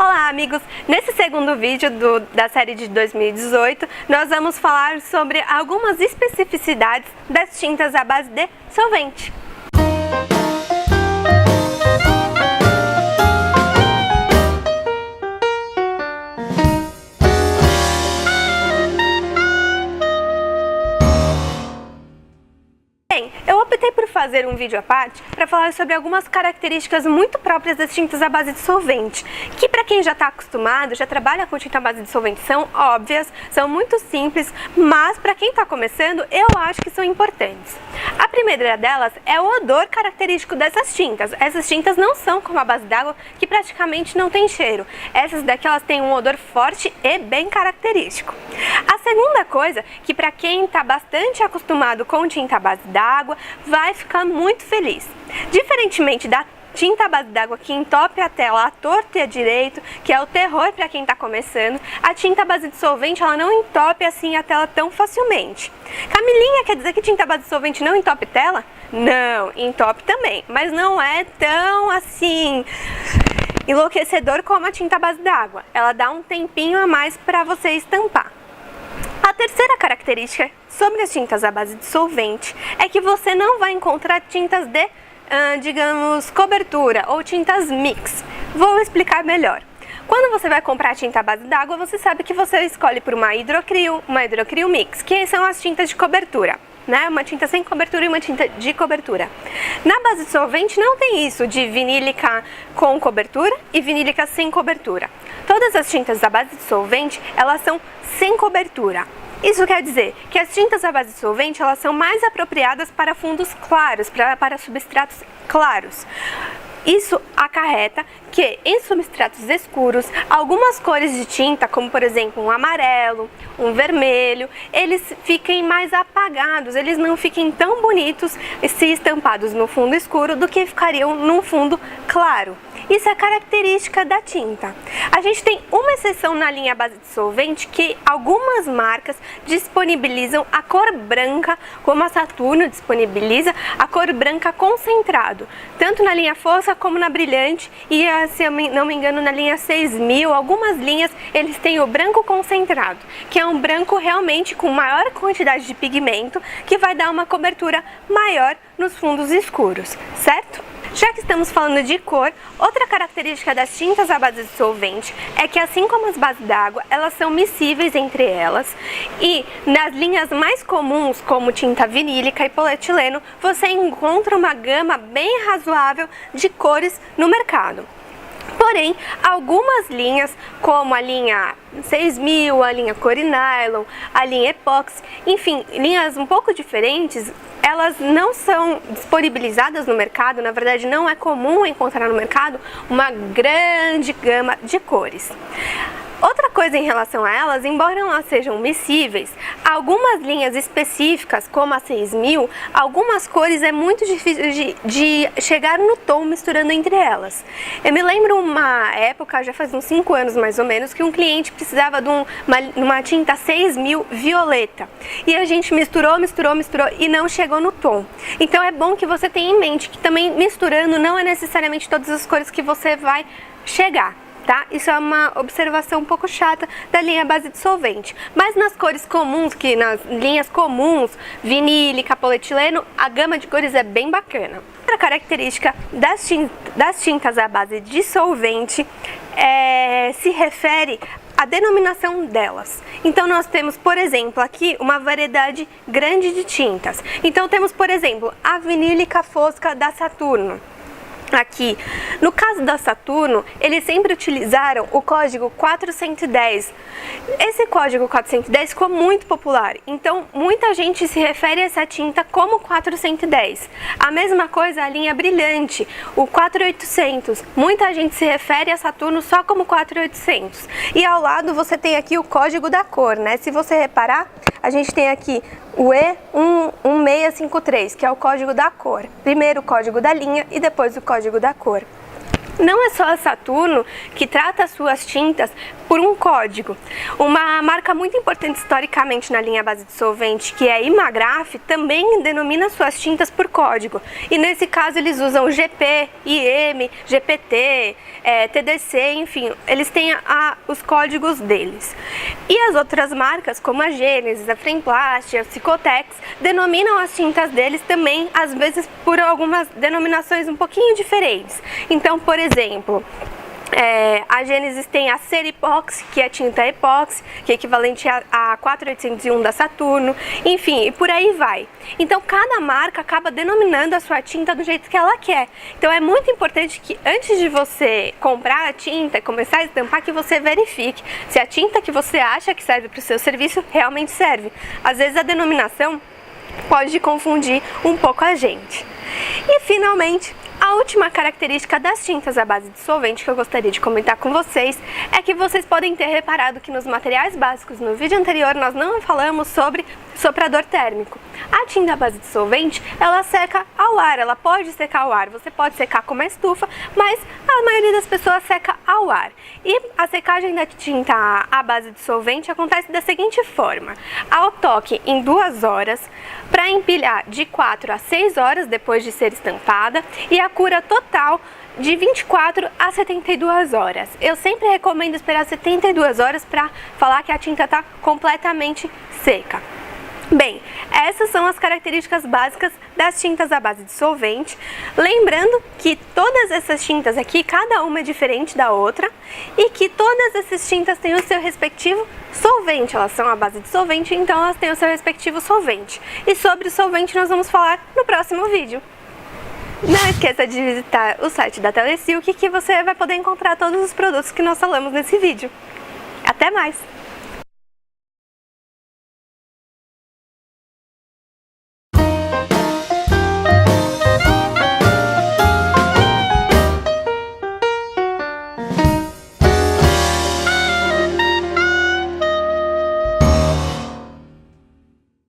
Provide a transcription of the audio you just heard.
Olá amigos, nesse segundo vídeo da série de 2018 nós vamos falar sobre algumas especificidades das tintas à base de solvente. Eu optei por fazer um vídeo à parte para falar sobre algumas características muito próprias das tintas à base de solvente, que para quem já está acostumado, já trabalha com tinta à base de solvente, são óbvias, são muito simples, mas para quem está começando, eu acho que são importantes. A primeira delas é o odor característico dessas tintas. Essas tintas não são como a base d'água, que praticamente não tem cheiro. Essas daqui elas têm um odor forte e bem característico. A segunda coisa, que para quem está bastante acostumado com tinta à base d'água, vai ficar muito feliz. Diferentemente da tinta à base d'água que entope a tela à torto e à direito, que é o terror para quem está começando, a tinta à base de solvente ela não entope assim a tela tão facilmente. Camilinha, quer dizer que tinta à base de solvente não entope tela? Não, entope também, mas não é tão assim enlouquecedor como a tinta à base d'água. Ela dá um tempinho a mais para você estampar. A terceira característica sobre as tintas à base de solvente é que você não vai encontrar tintas de, digamos, cobertura ou tintas mix. Vou explicar melhor. Quando você vai comprar tinta à base d'água, você sabe que você escolhe por uma hidrocrio mix, que são as tintas de cobertura, né? Uma tinta sem cobertura e uma tinta de cobertura. Na base de solvente não tem isso de vinílica com cobertura e vinílica sem cobertura. Todas as tintas à base de solvente, elas são sem cobertura. Isso quer dizer que as tintas à base de solvente, elas são mais apropriadas para fundos claros, para substratos claros. Isso acarreta que em substratos escuros, algumas cores de tinta, como por exemplo um amarelo, um vermelho, eles fiquem mais apagados, eles não fiquem tão bonitos se estampados no fundo escuro do que ficariam num fundo claro. Isso é característica da tinta. A gente tem uma exceção na linha base de solvente que algumas marcas disponibilizam a cor branca, como a Saturno disponibiliza a cor branca concentrado, tanto na linha fosca como na brilhante e, se eu não me engano, na linha 6000, algumas linhas eles têm o branco concentrado, que é um branco realmente com maior quantidade de pigmento, que vai dar uma cobertura maior nos fundos escuros, certo? Já que estamos falando de cor, outra característica das tintas à base de solvente é que, assim como as bases d'água, elas são miscíveis entre elas e nas linhas mais comuns, como tinta vinílica e polietileno, você encontra uma gama bem razoável de cores no mercado. Porém, algumas linhas, como a linha 6000, a linha Corinylon, a linha Epoxy, enfim, linhas um pouco diferentes, elas não são disponibilizadas no mercado, na verdade não é comum encontrar no mercado uma grande gama de cores. Outra coisa em relação a elas, embora elas sejam miscíveis, algumas linhas específicas, como a 6000, algumas cores é muito difícil de chegar no tom misturando entre elas. Eu me lembro uma época, já faz uns 5 anos mais ou menos, que um cliente precisava de uma tinta 6000 violeta. E a gente misturou e não chegou no tom. Então é bom que você tenha em mente que também misturando não é necessariamente todas as cores que você vai chegar. Tá? Isso é uma observação um pouco chata da linha base de solvente. Mas nas cores comuns, que nas linhas comuns, vinílica, polietileno, a gama de cores é bem bacana. Outra característica das tintas à base de solvente se refere à denominação delas. Então nós temos, por exemplo, aqui uma variedade grande de tintas. Então temos, por exemplo, a vinílica fosca da Saturno. Aqui, no caso da Saturno, eles sempre utilizaram o código 410. Esse código 410 ficou muito popular, então muita gente se refere a essa tinta como 410. A mesma coisa a linha brilhante, o 4800. Muita gente se refere a Saturno só como 4800. E ao lado você tem aqui o código da cor, né? Se você reparar, a gente tem aqui o E1653, que é o código da cor. Primeiro o código da linha e depois o código da cor. Não é só a Saturno que trata as suas tintas por um código. Uma marca muito importante historicamente na linha base dissolvente, que é a Imagraf, também denomina suas tintas por código. E nesse caso eles usam GP, IM, GPT, TDC, enfim, eles têm os códigos deles. E as outras marcas, como a Gênesis, a Fremplast, a Cicotex, denominam as tintas deles também, às vezes por algumas denominações um pouquinho diferentes. Então, por exemplo, a Gênesis tem a Ceripox, que é tinta epóxi, que é equivalente a 4801 da Saturno, enfim, e por aí vai. Então, cada marca acaba denominando a sua tinta do jeito que ela quer. Então, é muito importante que antes de você comprar a tinta e começar a estampar, que você verifique se a tinta que você acha que serve para o seu serviço realmente serve. Às vezes, a denominação pode confundir um pouco a gente. E, finalmente, a última característica das tintas à base dissolvente que eu gostaria de comentar com vocês é que vocês podem ter reparado que nos materiais básicos no vídeo anterior nós não falamos sobre soprador térmico. A tinta à base dissolvente, ela seca ao ar, ela pode secar ao ar, você pode secar com uma estufa, mas a maioria das pessoas seca ao ar. E a secagem da tinta à base dissolvente acontece da seguinte forma: ao toque em 2 horas, para empilhar de 4 a 6 horas depois de ser estampada, e a cura total de 24 a 72 horas. Eu sempre recomendo esperar 72 horas para falar que a tinta está completamente seca. Bem, essas são as características básicas das tintas à base dissolvente. Lembrando que todas essas tintas aqui, cada uma é diferente da outra, e que todas essas tintas têm o seu respectivo solvente. Elas são à base dissolvente, então elas têm o seu respectivo solvente. E sobre o solvente nós vamos falar no próximo vídeo. Não esqueça de visitar o site da Telesilk, que você vai poder encontrar todos os produtos que nós falamos nesse vídeo. Até mais!